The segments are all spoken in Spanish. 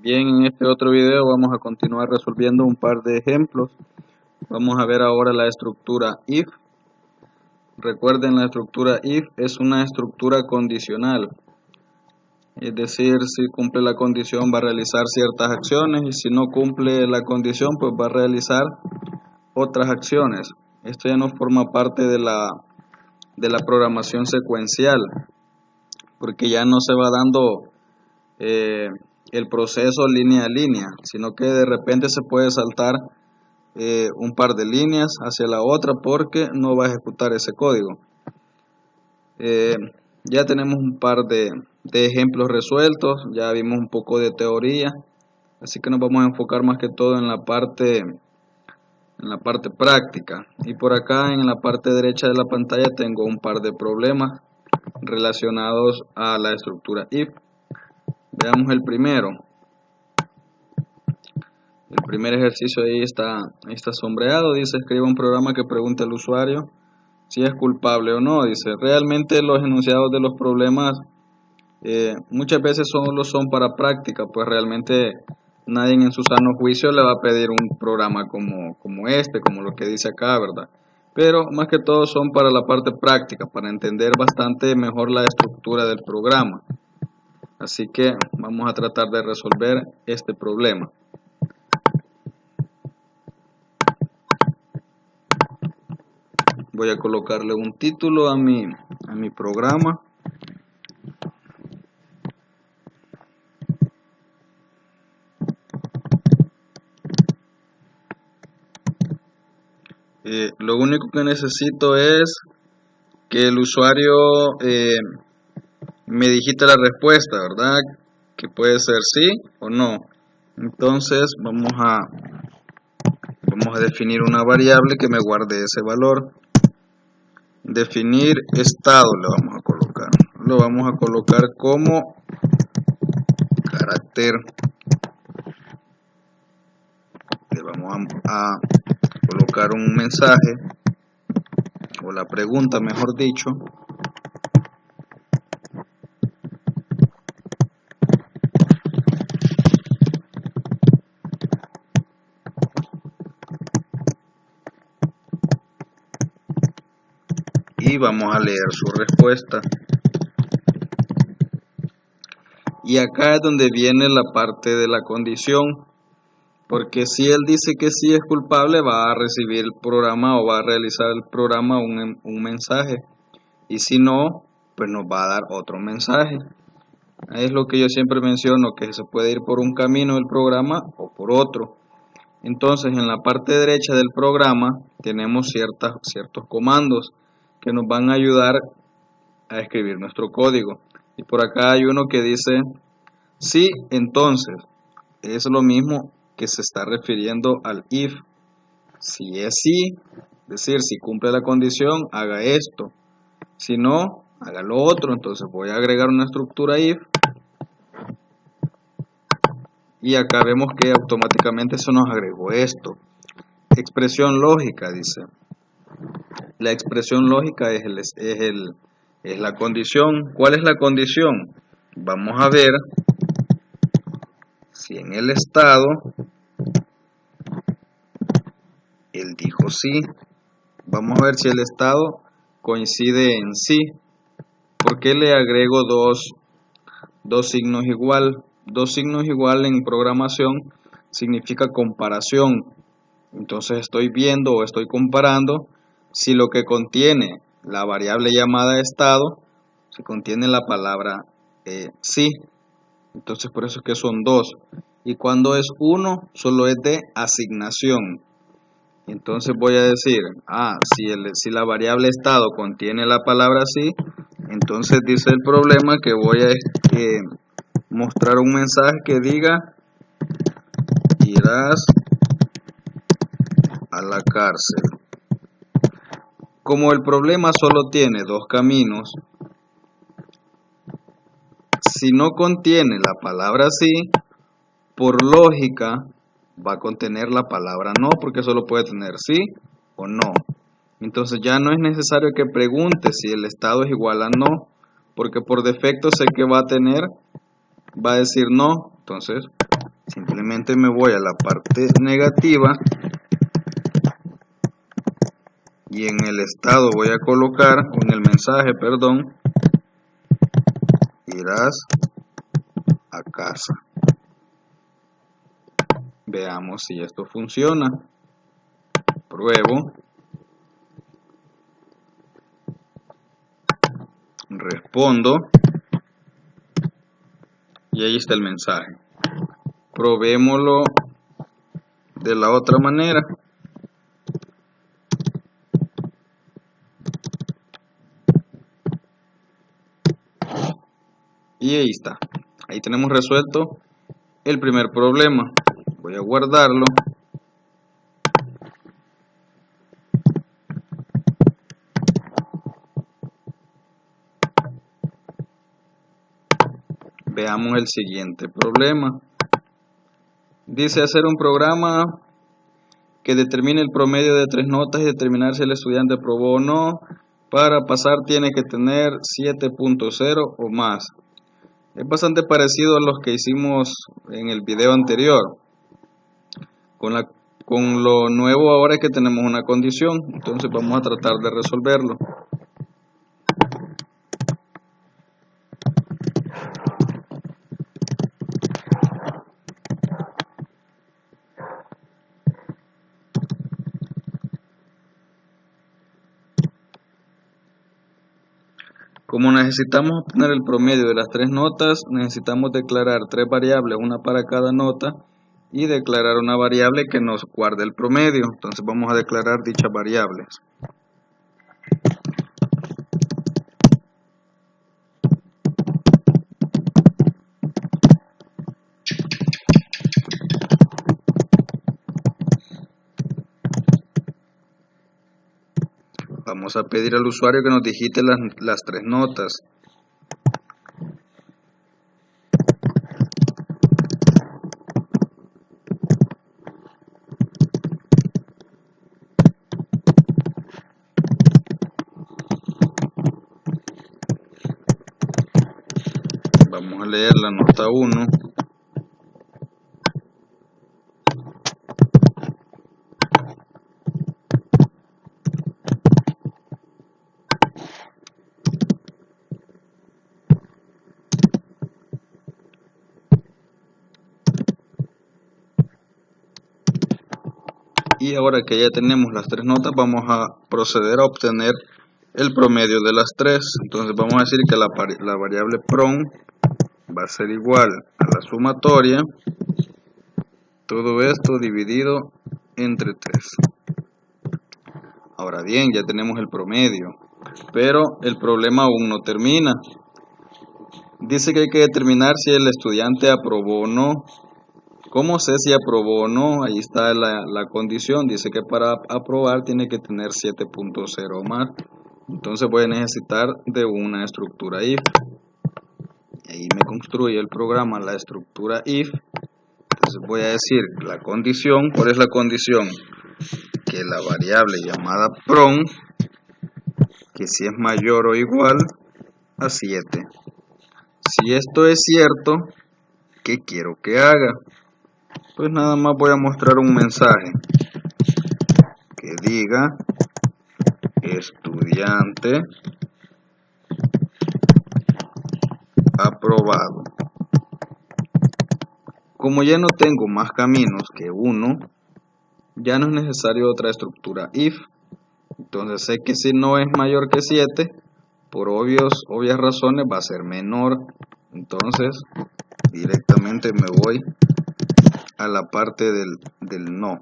Bien, en este otro video vamos a continuar resolviendo un par de ejemplos. Vamos a ver ahora la estructura if. Recuerden, la estructura if es una estructura condicional. Es decir, si cumple la condición va a realizar ciertas acciones y si no cumple la condición pues va a realizar otras acciones. Esto ya no forma parte de la programación secuencial, porque ya no se va dando el proceso línea a línea, sino que de repente se puede saltar un par de líneas hacia la otra porque no va a ejecutar ese código. Ya tenemos un par de ejemplos resueltos, ya vimos un poco de teoría, así que nos vamos a enfocar más que todo en la parte práctica. Y por acá en la parte derecha de la pantalla tengo un par de problemas relacionados a la estructura if. Veamos el primero. El primer ejercicio ahí está sombreado. Dice: escriba un programa que pregunte al usuario si es culpable o no. Dice: realmente los enunciados de los problemas muchas veces solo son para práctica, pues realmente nadie en su sano juicio le va a pedir un programa como este, como lo que dice acá, ¿verdad? Pero más que todo son para la parte práctica, para entender bastante mejor la estructura del programa. Así que vamos a tratar de resolver este problema. Voy a colocarle un título a mi programa. Lo único que necesito es que el usuario me digite la respuesta, ¿verdad? Que puede ser sí o no. Entonces vamos a definir una variable que me guarde ese valor. Definir estado le vamos a colocar. Lo vamos a colocar como carácter. Le vamos a colocar un mensaje o la pregunta, mejor dicho. Y vamos a leer su respuesta. Y acá es donde viene la parte de la condición, porque si él dice que sí es culpable, va a recibir el programa o va a realizar el programa un mensaje, y si no, pues nos va a dar otro mensaje. Es lo que yo siempre menciono, que se puede ir por un camino del programa o por otro. Entonces, en la parte derecha del programa tenemos ciertos comandos que nos van a ayudar a escribir nuestro código. Y por acá hay uno que dice sí, entonces. Es lo mismo que se está refiriendo al if. Si es sí, es decir, si cumple la condición, haga esto. Si no, haga lo otro. Entonces voy a agregar una estructura if. Y acá vemos que automáticamente se nos agregó esto. Expresión lógica, dice. La expresión lógica es la condición. ¿Cuál es la condición? Vamos a ver si en el estado él dijo sí. Vamos a ver si el estado coincide en sí. ¿Por qué le agrego dos signos igual? Dos signos igual en programación significa comparación. Entonces estoy viendo o estoy comparando si lo que contiene la variable llamada estado, si contiene la palabra sí. Entonces por eso es que son dos. Y cuando es uno, solo es de asignación. Entonces voy a decir, si la variable estado contiene la palabra sí, entonces dice el problema que voy a mostrar un mensaje que diga: irás a la cárcel. Como el problema solo tiene dos caminos, si no contiene la palabra sí, por lógica va a contener la palabra no, porque solo puede tener sí o no. Entonces ya no es necesario que pregunte si el estado es igual a no, porque por defecto sé que va a decir no. Entonces Simplemente me voy a la parte negativa y en el estado voy a colocar, o en el mensaje, perdón, irás a casa. Veamos si esto funciona. Pruebo. Respondo. Y ahí está el mensaje. Probémoslo de la otra manera. Y ahí está. Ahí tenemos resuelto el primer problema. Voy a guardarlo. Veamos el siguiente problema. Dice hacer un programa que determine el promedio de 3 notas y determinar si el estudiante aprobó o no. Para pasar tiene que tener 7.0 o más. Es bastante parecido a los que hicimos en el video anterior. Con lo nuevo ahora es que tenemos una condición. Entonces vamos a tratar de resolverlo. Como necesitamos obtener el promedio de las 3 notas, necesitamos declarar 3 variables, una para cada nota, y declarar una variable que nos guarde el promedio. Entonces vamos a declarar dichas variables. Vamos a pedir al usuario que nos digite las 3 notas. Vamos a leer la nota 1. Y ahora que ya tenemos las 3 notas, vamos a proceder a obtener el promedio de las 3. Entonces vamos a decir que la variable prom va a ser igual a la sumatoria, todo esto dividido entre 3. Ahora bien, ya tenemos el promedio, pero el problema aún no termina. Dice que hay que determinar si el estudiante aprobó o no. ¿Cómo sé si aprobó o no? Ahí está la condición. Dice que para aprobar tiene que tener 7.0 o más. Entonces voy a necesitar de una estructura if. Ahí me construye el programa la estructura if. Entonces voy a decir la condición. ¿Cuál es la condición? Que la variable llamada prom, que si es mayor o igual a 7. Si esto es cierto, ¿qué quiero que haga? Pues nada más voy a mostrar un mensaje que diga estudiante aprobado. Como ya no tengo más caminos que uno, ya no es necesario otra estructura if. Entonces sé que si no es mayor que 7, por obvias razones va a ser menor. Entonces directamente me voy a la parte del no.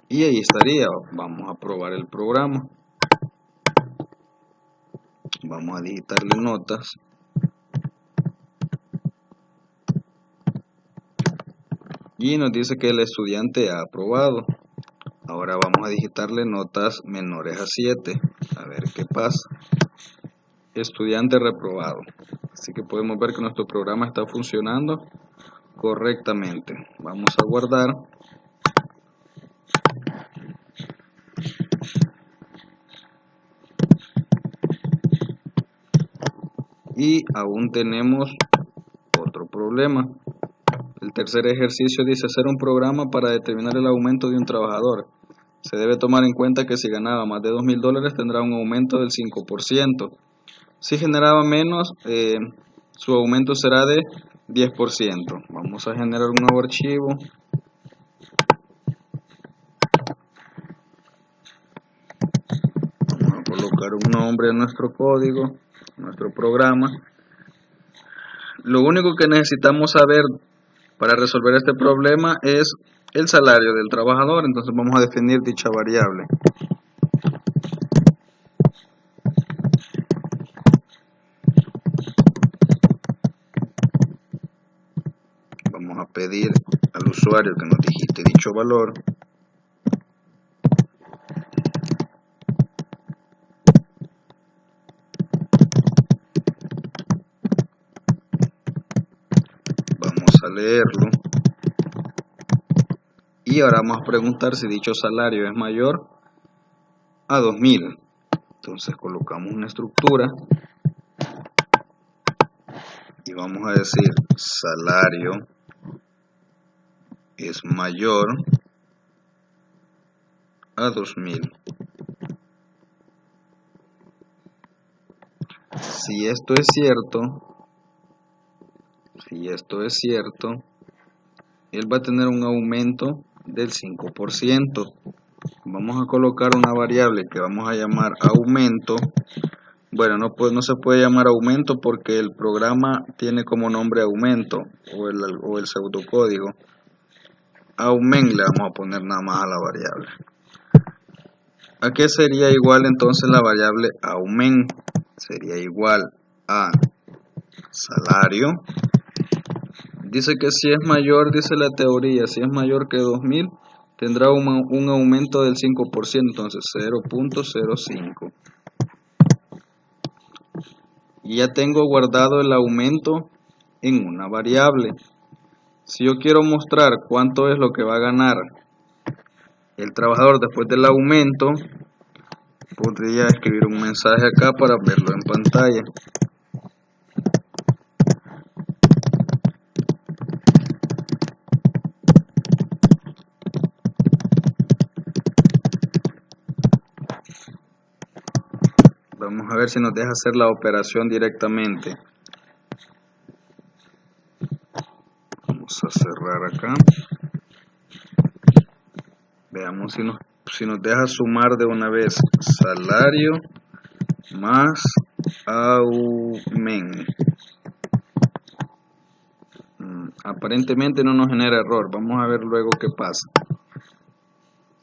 Y ahí estaría. Vamos a probar el programa. Vamos a digitarle notas. Y nos dice que el estudiante ha aprobado. Ahora vamos a digitarle notas menores a 7. A ver qué pasa. Estudiante reprobado. Así que podemos ver que nuestro programa está funcionando correctamente. Vamos a guardar. y aún tenemos otro problema. El tercer ejercicio dice hacer un programa para determinar el aumento de un trabajador. Se debe tomar en cuenta que si ganaba más de $2,000 tendrá un aumento del 5%. Si generaba menos, su aumento será de 10%. Vamos a generar un nuevo archivo. Vamos a colocar un nombre a nuestro código, nuestro programa. Lo único que necesitamos saber para resolver este problema es el salario del trabajador, entonces vamos a definir dicha variable. Vamos a pedir al usuario que nos digite dicho valor. Vamos a leerlo. Y ahora vamos a preguntar si dicho salario es mayor a 2,000. Entonces colocamos una estructura y vamos a decir salario es mayor a 2,000. Si esto es cierto, él va a tener un aumento del 5%. Vamos a colocar una variable que vamos a llamar aumento. Bueno, no se puede llamar aumento porque el programa tiene como nombre aumento o el pseudocódigo. Aument le vamos a poner nada más a la variable. ¿A qué sería igual entonces la variable aument? Sería igual a salario. Dice que si es mayor, dice la teoría, si es mayor que 2,000, tendrá un aumento del 5%, entonces 0.05. Y ya tengo guardado el aumento en una variable. Si yo quiero mostrar cuánto es lo que va a ganar el trabajador después del aumento, podría escribir un mensaje acá para verlo en pantalla. Vamos a ver si nos deja hacer la operación directamente. Vamos a cerrar acá. Veamos si nos deja sumar de una vez salario más aument. Aparentemente no nos genera error. Vamos a ver luego qué pasa.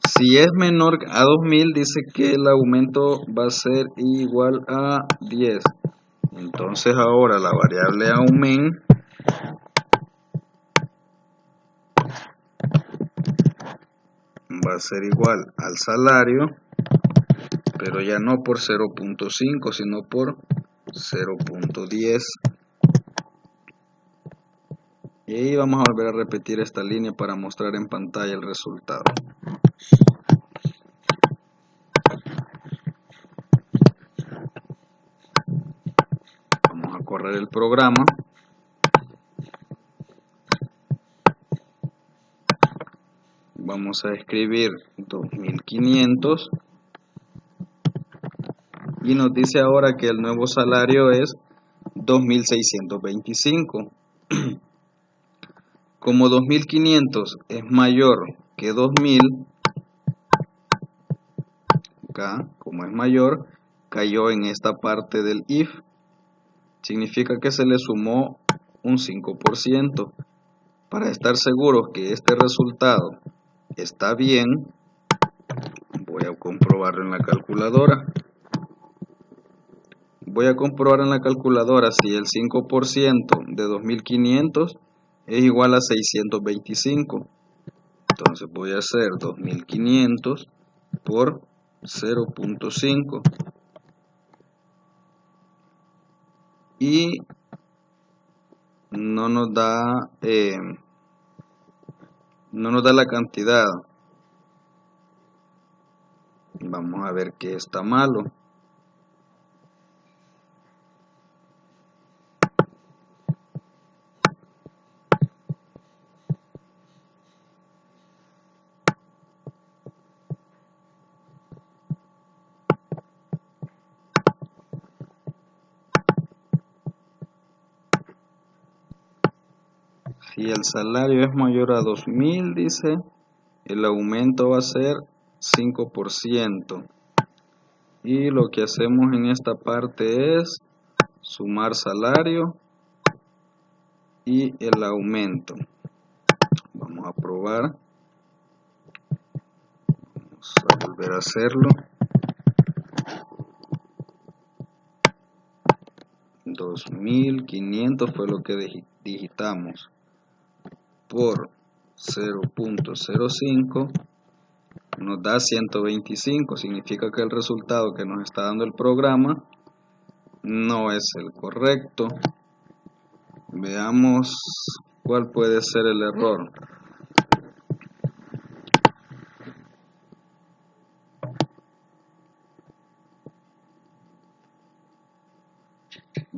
Si es menor a 2,000, dice que el aumento va a ser igual a 10. Entonces ahora la variable aument va a ser igual al salario, pero ya no por 0.5, sino por 0.10. Y ahí vamos a volver a repetir esta línea para mostrar en pantalla el resultado. Vamos a correr el programa. Vamos a escribir 2,500 y nos dice ahora que el nuevo salario es 2,625. Como 2,500 es mayor que 2,000, acá, como es mayor, cayó en esta parte del if. Significa que se le sumó un 5%. Para estar seguros que este resultado está bien, voy a comprobarlo en la calculadora. Voy a comprobar en la calculadora si el 5% de 2,500 es igual a 625. Entonces voy a hacer 2,500 por 0.5 y no nos da la cantidad. Vamos a ver qué está malo. Si el salario es mayor a 2.000, dice, el aumento va a ser 5%. Y lo que hacemos en esta parte es sumar salario y el aumento. Vamos a probar. Vamos a volver a hacerlo. 2.500 fue lo que digitamos por 0.05 nos da 125. Significa que el resultado que nos está dando el programa no es el correcto. Veamos cuál puede ser el error.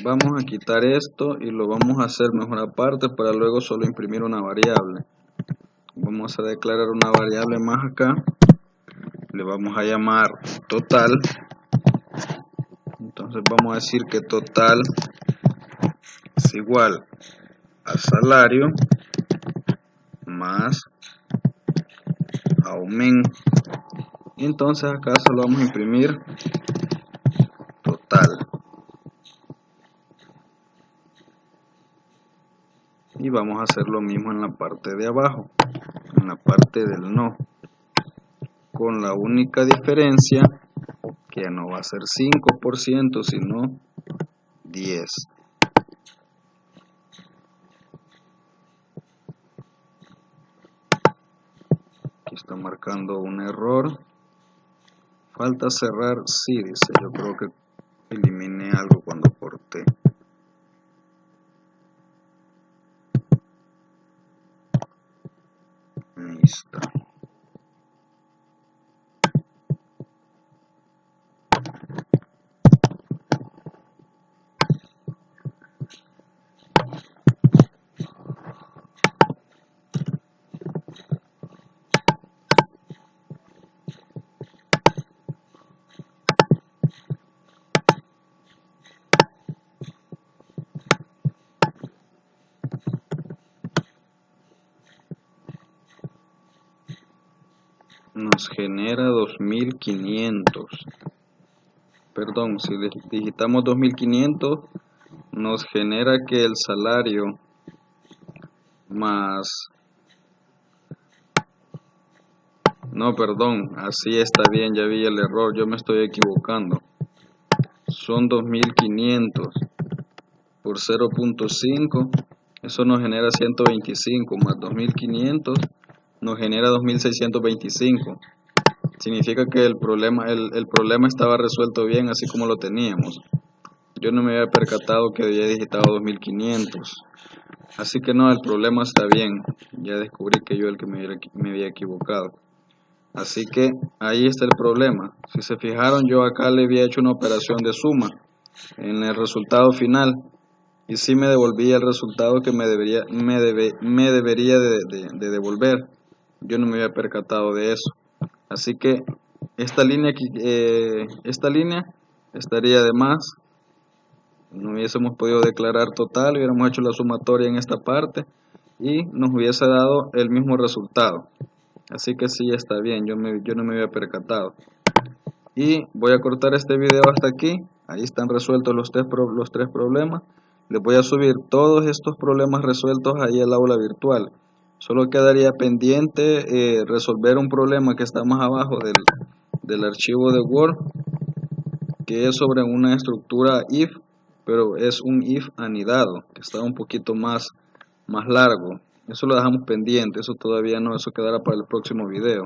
Vamos a quitar esto y lo vamos a hacer mejor aparte para luego solo imprimir una variable. Vamos a declarar una variable más acá. Le vamos a llamar total. Entonces vamos a decir que total es igual a salario más aumento. Y entonces acá solo vamos a imprimir total. Y vamos a hacer lo mismo en la parte de abajo, en la parte del no, con la única diferencia que no va a ser 5%, sino 10. Aquí está marcando un error. Falta cerrar, sí, dice. Yo creo que eliminé algo cuando corté. Ahí está. Nos genera 2.500. Perdón, si digitamos 2.500, nos genera que el salario más... No, perdón, así está bien, ya vi el error, yo me estoy equivocando. Son 2.500 por 0.5, eso nos genera 125, más 2.500 nos genera 2.625. Significa que el problema estaba resuelto bien así como lo teníamos. Yo no me había percatado que había digitado 2.500. Así que no, el problema está bien. Ya descubrí que yo el que me había equivocado. Así que ahí está el problema. Si se fijaron, yo acá le había hecho una operación de suma en el resultado final. Y sí me devolvía el resultado que me debería de devolver. Yo no me había percatado de eso. Así que esta línea estaría de más. No hubiésemos podido declarar total, hubiéramos hecho la sumatoria en esta parte y nos hubiese dado el mismo resultado. Así que sí está bien, yo no me había percatado. Y voy a cortar este video hasta aquí. Ahí están resueltos los tres problemas. Les voy a subir todos estos problemas resueltos ahí al aula virtual. Solo quedaría pendiente resolver un problema que está más abajo del archivo de Word, que es sobre una estructura if, pero es un if anidado, que está un poquito más largo. Eso lo dejamos pendiente, eso todavía no, eso quedará para el próximo video.